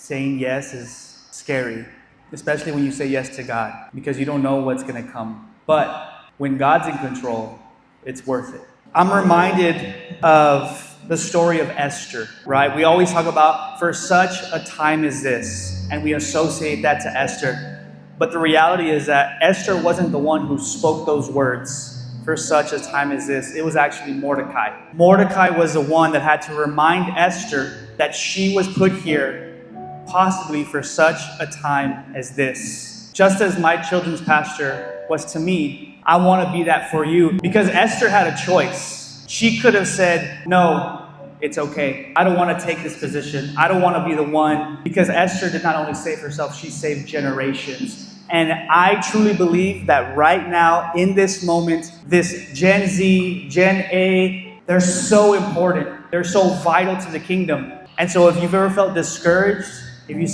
saying yes is scary, especially when you say yes to God, because you don't know what's going to come. But when God's in control, it's worth it. I'm reminded of the story of Esther, right? We always talk about for such a time as this, and we associate that to Esther. But the reality is that Esther wasn't the one who spoke those words. For such a time as this, it was actually Mordecai. Mordecai was the one that had to remind Esther that she was put here possibly for such a time as this. Just as my children's pastor was to me, I want to be that for you, because Esther had a choice. She could have said, no, it's okay. I don't want to take this position. I don't want to be the one, because Esther did not only save herself, she saved generations. And I truly believe that right now, in this moment, this Gen Z, Gen A, they're so important. They're so vital to the kingdom. And so if you've ever felt discouraged, if you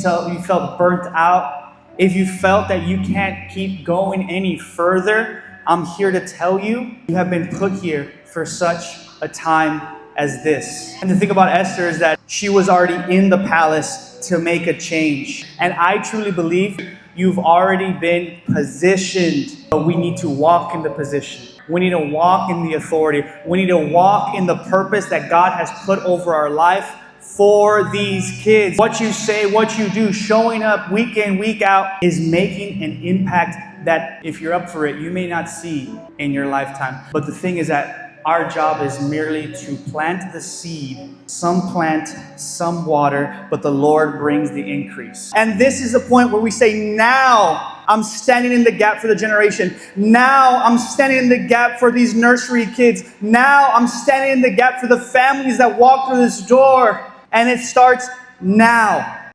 felt burnt out, if you felt that you can't keep going any further, I'm here to tell you, you have been put here for such a time as this. And the thing about Esther is that she was already in the palace to make a change. And I truly believe you've already been positioned, but we need to walk in the position. We need to walk in the authority. We need to walk in the purpose that God has put over our life for these kids. What you say, what you do, showing up week in, week out is making an impact that if you're up for it, you may not see in your lifetime. But the thing is that our job is merely to plant the seed. Some plant, some water, but the Lord brings the increase. And this is the point where we say, now I'm standing in the gap for the generation. Now I'm standing in the gap for these nursery kids. Now I'm standing in the gap for the families that walk through this door. And it starts now.